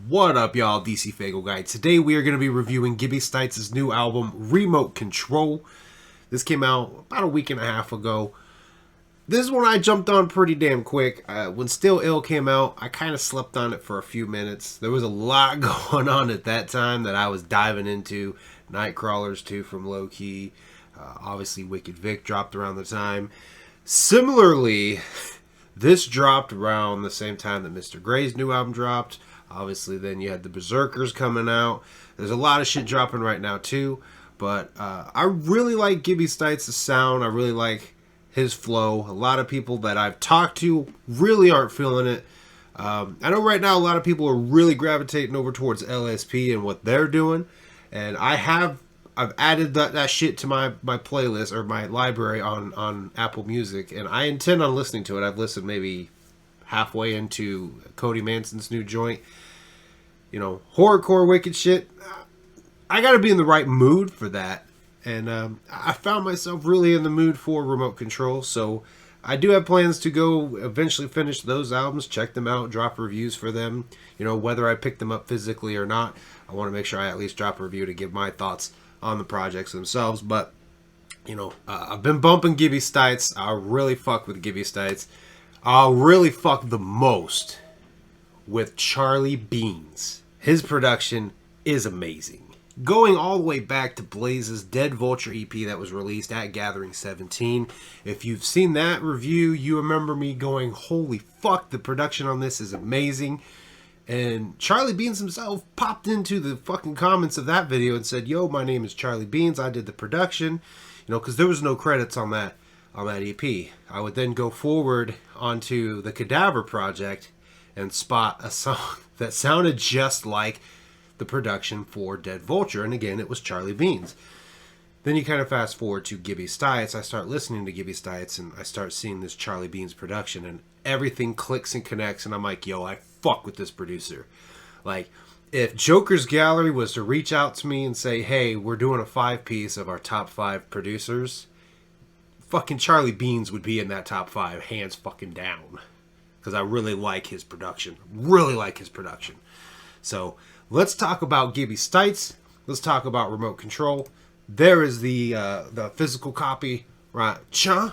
What up, y'all? DCFAYGOGUY. Today we are going to be reviewing Gibby Stites' new album, Remote Control. This came out about a week and a half ago. This one I jumped on pretty damn quick. When Still Ill came out, I kind of slept on it for a few minutes. There was a lot going on at that time that I was diving into. Nightcrawlers too from Low Key. Obviously Wicked Vic dropped around the time. Similarly, this dropped around the same time that Mr. Gray's new album dropped. Obviously, then you had the Berserkers coming out. There's a lot of shit dropping right now, too. But I really like Gibby Stites' sound. I really like his flow. A lot of people that I've talked to really aren't feeling it. I know right now a lot of people are really gravitating over towards LSP and what they're doing. And I've added that shit to my playlist or my library on Apple Music. And I intend on listening to it. I've listened maybe halfway into Cody Manson's new joint. You know, horrorcore wicked shit. I gotta be in the right mood for that. And I found myself really in the mood for Remote Control. So I do have plans to go eventually finish those albums, check them out, drop reviews for them. You know, whether I pick them up physically or not, I want to make sure I at least drop a review to give my thoughts on the projects themselves. But, you know, I've been bumping Gibby Stites. I really fuck with Gibby Stites. I'll really fuck the most with Charlie Beans. His production is amazing. Going all the way back to Blaze's Dead Vulture EP that was released at Gathering 17. If you've seen that review, you remember me going, holy fuck, the production on this is amazing. And Charlie Beans himself popped into the fucking comments of that video and said, yo, my name is Charlie Beans. I did the production. You know, because there was no credits on that EP. I would then go forward onto the Cadaver project and spot a song that sounded just like the production for Dead Vulture. And again, it was Charlie Beans. Then you kind of fast forward to Gibby Stites. I start listening to Gibby Stites and I start seeing this Charlie Beans production and everything clicks and connects. And I'm like, yo, I fuck with this producer. Like, if Joker's Gallery was to reach out to me and say, hey, we're doing a 5-piece of our top 5 producers, fucking Charlie Beans would be in that top 5, hands fucking down. Because I really like his production. Really like his production. So, let's talk about Gibby Stites. Let's talk about Remote Control. There is the physical copy, right? I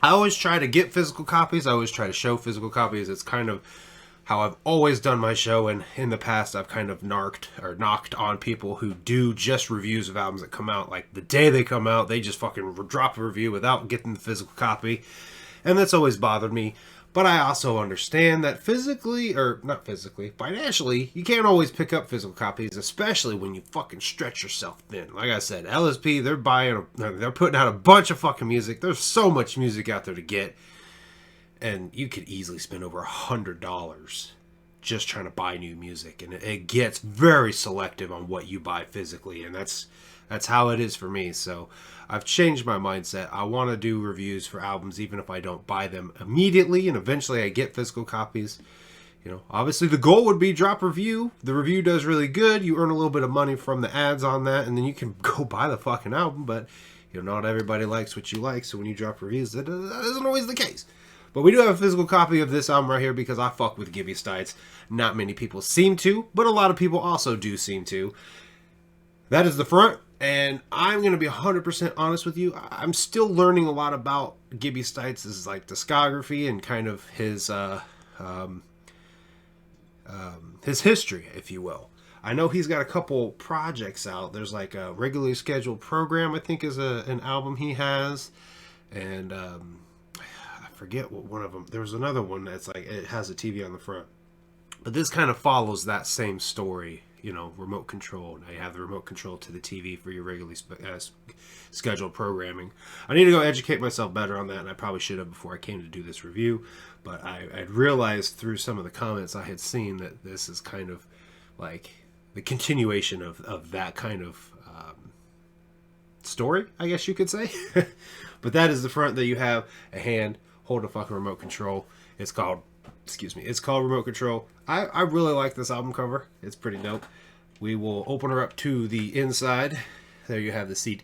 always try to get physical copies. I always try to show physical copies. It's kind of how I've always done my show, and in the past I've kind of knocked on people who do just reviews of albums that come out. Like, the day they come out, they just fucking drop a review without getting the physical copy. And that's always bothered me. But I also understand that financially, you can't always pick up physical copies, especially when you fucking stretch yourself thin. Like I said, LSP, they're putting out a bunch of fucking music. There's so much music out there to get. And you could easily spend over $100 just trying to buy new music. And it gets very selective on what you buy physically. And that's how it is for me. So I've changed my mindset. I want to do reviews for albums even if I don't buy them immediately. And eventually I get physical copies. You know, obviously the goal would be drop review. The review does really good. You earn a little bit of money from the ads on that. And then you can go buy the fucking album. But, you know, not everybody likes what you like. So when you drop reviews, that isn't always the case. But we do have a physical copy of this album right here because I fuck with Gibby Stites. Not many people seem to, but a lot of people also do seem to. That is the front, and I'm going to be 100% honest with you. I'm still learning a lot about Gibby Stites' like discography and kind of his history, if you will. I know he's got a couple projects out. There's like a Regularly Scheduled Program, I think, is an album he has, and forget what one of them. There was another one that's like it has a TV on the front, but this kind of follows that same story. You know, remote control. Now you have the remote control to the TV for your regularly scheduled programming. I need to go educate myself better on that, and I probably should have before I came to do this review. But I'd realized through some of the comments I had seen that this is kind of like the continuation of that kind of story, I guess you could say. But that is the front that you have a hand hold a fucking remote control. It's called Remote Control. I really like this album cover. It's pretty dope. We will open her up to the inside. There you have the CD.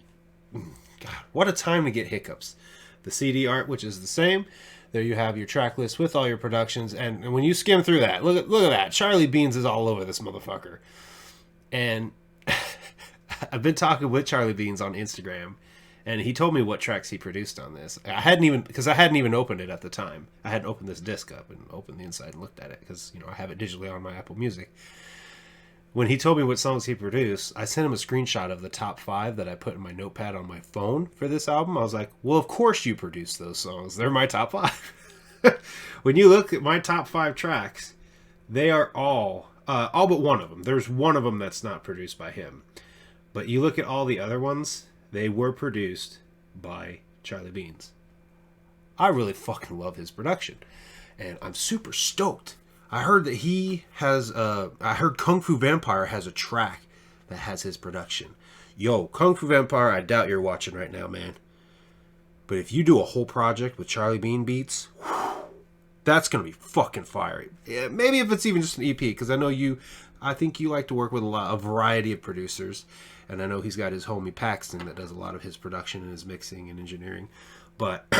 God, what a time to get hiccups. The CD art, which is the same. There you have your track list with all your productions, and when you skim through that, look at that. Charlie Beans is all over this motherfucker. And I've been talking with Charlie Beans on Instagram, and he told me what tracks he produced on this. I hadn't even opened it at the time. I hadn't opened this disc up and opened the inside and looked at it because, you know, I have it digitally on my Apple Music. When he told me what songs he produced, I sent him a screenshot of the top 5 that I put in my notepad on my phone for this album. I was like, well, of course you produced those songs. They're my top 5. When you look at my top 5 tracks, they are all but one of them. There's one of them that's not produced by him. But you look at all the other ones, they were produced by Charlie Beans. I really fucking love his production. And I'm super stoked. I heard that he has, I heard Kung Fu Vampire has a track that has his production. Yo, Kung Fu Vampire, I doubt you're watching right now, man. But if you do a whole project with Charlie Bean beats, whew, that's going to be fucking fire. Yeah, maybe if it's even just an EP, because I think you like to work with a variety of producers. And I know he's got his homie Paxton that does a lot of his production and his mixing and engineering. But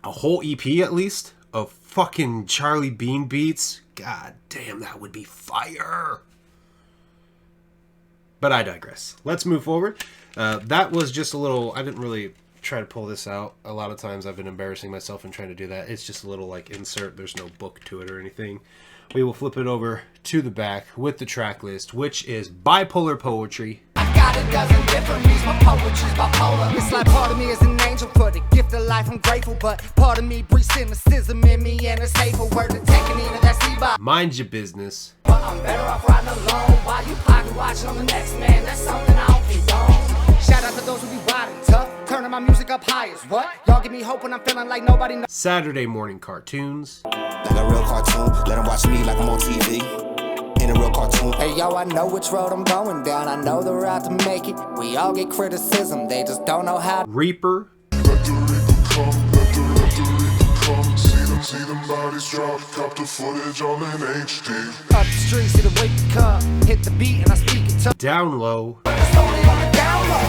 a whole EP at least of fucking Charlie Bean beats, god damn, that would be fire. But I digress. Let's move forward. That was just a little, I didn't really try to pull this out. A lot of times I've been embarrassing myself in trying to do that. It's just a little like insert. There's no book to it or anything. We will flip it over to the back with the track list, which is Bipolar Poetry. I got a dozen different meanings, my poetry's bipolar. It's like part of me is an angel for the gift of life, I'm grateful. But part of me breathes cynicism in me, and it's hateful. Word to taking into that C-Bop. Mind your business. But I'm better off riding alone while you pocket watching on the next man. That's something I don't condone. Shout out to those who be riding tough, turning my music up high as what? Y'all give me hope when I'm feeling like nobody knows. Saturday morning cartoons. Like a real cartoon, let them watch me like I'm on TV. In a real cartoon. Hey yo, I know which road I'm going down. I know the route to make it. We all get criticism, they just don't know how. Reaper. Let the Reaper come, let the Reaper come. See them bodies drop, cop the footage all in HD. Up the street, see the Reaper come, hit the beat and I speak it tough. Down low. It's only on the down low.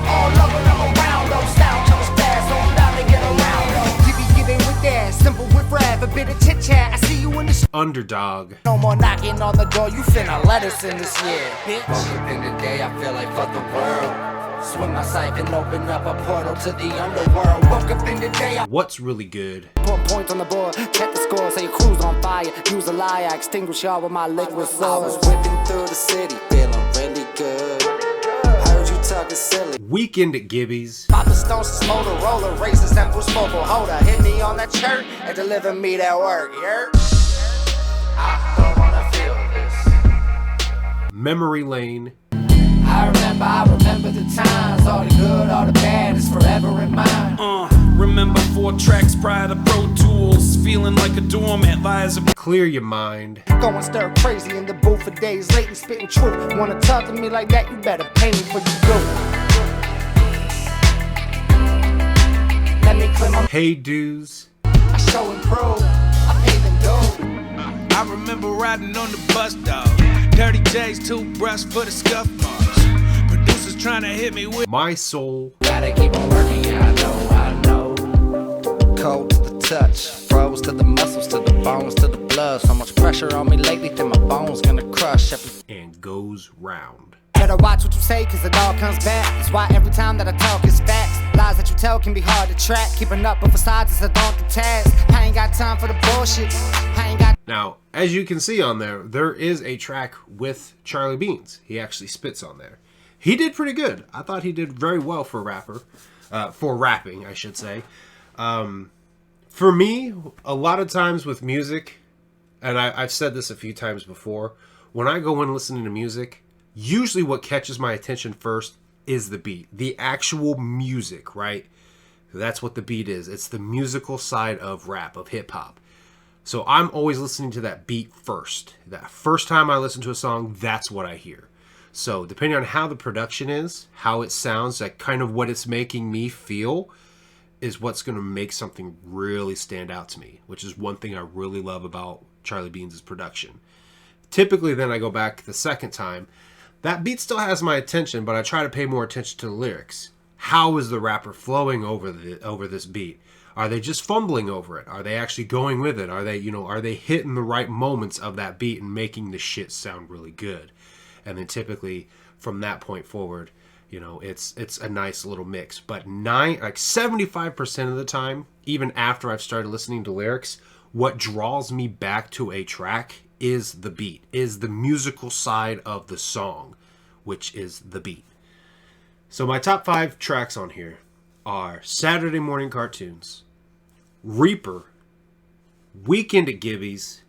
All over and I'm around low. Sound comes fast, so I'm down to get around low. Gibby with that, simple with rap, a bit of chit chat. I see you in the Underdog. no more knocking on the door, you finna let us in this year, bitch. Woke up in the day, I feel like fuck the world. Swim my siphon, open up a portal to the underworld. Woke up in the day, I What's really good? put points on the board, check the score, say your crew's on fire. Use a lie, I extinguish y'all with my liquid sword. I was whipping through the city, feeling really good. Heard you talking silly. Weekend at Gibby's. Papa Stones, Motorola, racing samples, mobile holder. Hit me on that shirt and deliver me that work, yeah? I don't wanna feel this. Memory Lane. I remember the times, all the good, all the bad is forever in mind. Remember 4 tracks prior to Pro Tools, feeling like a doormat, lies of Clear Your Mind. Going stir crazy in the booth for days, lately spitting truth. Wanna talk to me like that, you better pay me for you do. Let me clear my Hey Dues. I show and prove, I pay the dough. I remember riding on the bus, dog. Dirty J's, toothbrush for the scuff marks. Producers trying to hit me with My Soul. Gotta keep on working, yeah, I know. Cold to the touch, froze to the muscles, to the bones, to the blood. So much pressure on me lately that my bones gonna crush. And Goes Round. Better watch what you say, cause it all comes back. That's why every time that I talk is facts. Lies that you tell can be hard to track. Keeping up with facades is a daunting task. I ain't got time for the bullshit. I ain't got. Now, as you can see on there is a track with Charlie Beans. He actually spits on there. He did pretty good. I thought he did very well for a rapper. For rapping, I should say. For me, a lot of times with music, and I've said this a few times before, when I go in listening to music, usually what catches my attention first is the beat. The actual music, right? That's what the beat is. It's the musical side of rap, of hip-hop. So I'm always listening to that beat first. That first time I listen to a song, that's what I hear. So depending on how the production is, how it sounds, like kind of what it's making me feel, is what's going to make something really stand out to me, which is one thing I really love about Charlie Beans' production. Typically then I go back the second time. That beat still has my attention, but I try to pay more attention to the lyrics. How is the rapper flowing over this beat? Are they just fumbling over it? Are they actually going with it? Are they, are they hitting the right moments of that beat and making the shit sound really good? And then typically from that point forward, it's a nice little mix. But 75% of the time, even after I've started listening to lyrics, what draws me back to a track is the beat, is the musical side of the song, which is the beat. So my top 5 tracks on here are Saturday Morning Cartoons, Reaper, Weekend at Gibby's,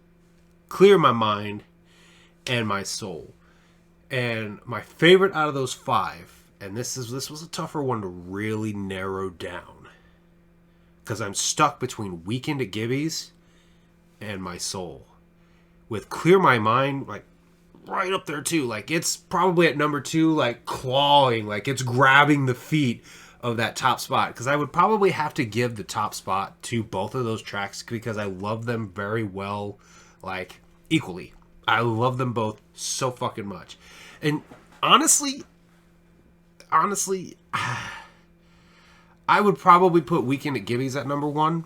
Clear My Mind, and My Soul. And my favorite out of those 5, and this was a tougher one to really narrow down, because I'm stuck between Weekend at Gibby's and My Soul, with Clear My Mind like right up there too. Like, it's probably at number 2, like clawing, like it's grabbing the feet of that top spot, because I would probably have to give the top spot to both of those tracks because I love them very well, like equally. I love them both so fucking much. And honestly, I would probably put Weekend at Gibby's at number 1.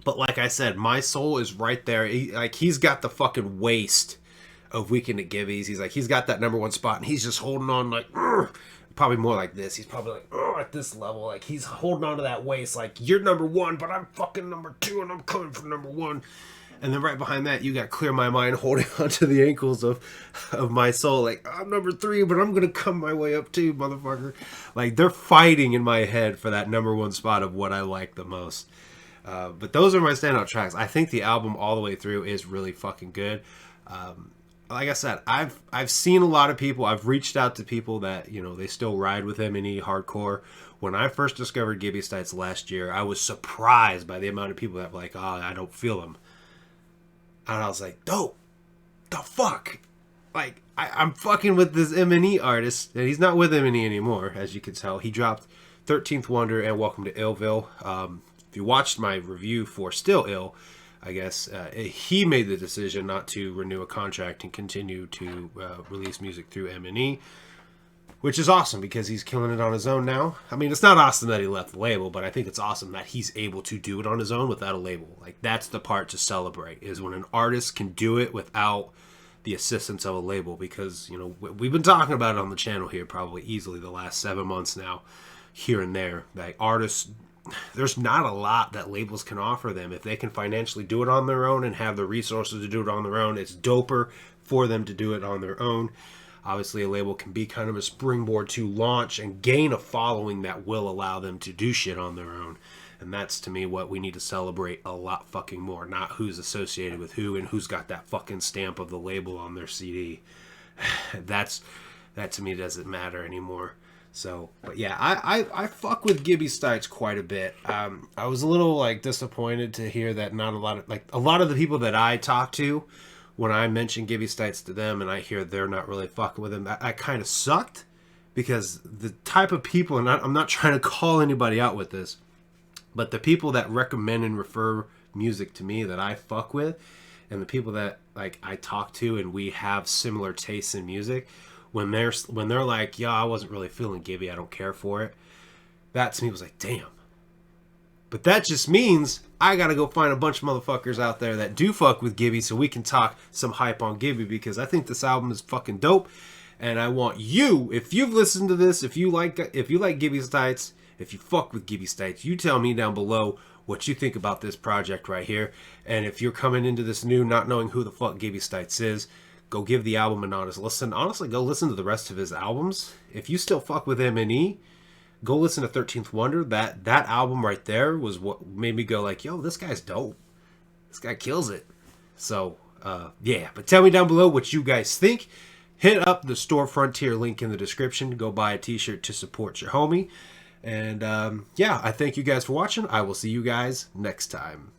But like I said, My Soul is right there. He's got the fucking waist of Weekend at Gibby's. He's got that number 1 spot, and he's just holding on like, probably more like this. He's probably like, at this level. Like, he's holding on to that waist like, you're number 1, but I'm fucking number 2, and I'm coming for number 1. And then right behind that, you got Clear My Mind holding onto the ankles of My Soul. Like, I'm number 3, but I'm going to come my way up too, motherfucker. Like, they're fighting in my head for that number 1 spot of what I like the most. But those are my standout tracks. I think the album all the way through is really fucking good. Like I said, I've seen a lot of people. I've reached out to people that, they still ride with M&E hardcore. When I first discovered Gibby Stites last year, I was surprised by the amount of people that were like, I don't feel them. And I was like, dope, the fuck? Like, I'm fucking with this M&E artist, and he's not with M&E anymore, as you can tell. He dropped 13th Wonder and Welcome to Illville. If you watched my review for Still Ill, I guess he made the decision not to renew a contract and continue to release music through M&E, which is awesome because he's killing it on his own now. I mean, it's not awesome that he left the label, but I think it's awesome that he's able to do it on his own without a label. Like, that's the part to celebrate, is when an artist can do it without the assistance of a label, because, we've been talking about it on the channel here probably easily the last 7 months now, here and there. Like, artists, there's not a lot that labels can offer them. If they can financially do it on their own and have the resources to do it on their own, it's doper for them to do it on their own. Obviously, a label can be kind of a springboard to launch and gain a following that will allow them to do shit on their own. And that's, to me, what we need to celebrate a lot fucking more. Not who's associated with who and who's got that fucking stamp of the label on their CD. That, to me, doesn't matter anymore. So, but yeah, I fuck with Gibby Stites quite a bit. I was a little, disappointed to hear that not a lot of the people that I talk to, when I mention Gibby Stites to them and I hear they're not really fucking with him, that kind of sucked, because the type of people, and I'm not trying to call anybody out with this, but the people that recommend and refer music to me that I fuck with, and the people that I talk to and we have similar tastes in music, when they're like, yeah, I wasn't really feeling Gibby, I don't care for it, that to me was like, damn. But that just means I gotta go find a bunch of motherfuckers out there that do fuck with Gibby so we can talk some hype on Gibby, because I think this album is fucking dope. And I want you, if you've listened to this, if you like Gibby Stites, if you fuck with Gibby Stites, you tell me down below what you think about this project right here. And if you're coming into this new not knowing who the fuck Gibby Stites is, go give the album an honest listen. Honestly, go listen to the rest of his albums. If you still fuck with M&E, go listen to 13th Wonder. That album right there was what made me go like, yo, this guy's dope. This guy kills it. So, yeah. But tell me down below what you guys think. Hit up the Store Frontier link in the description. Go buy a t-shirt to support your homie. And, yeah, I thank you guys for watching. I will see you guys next time.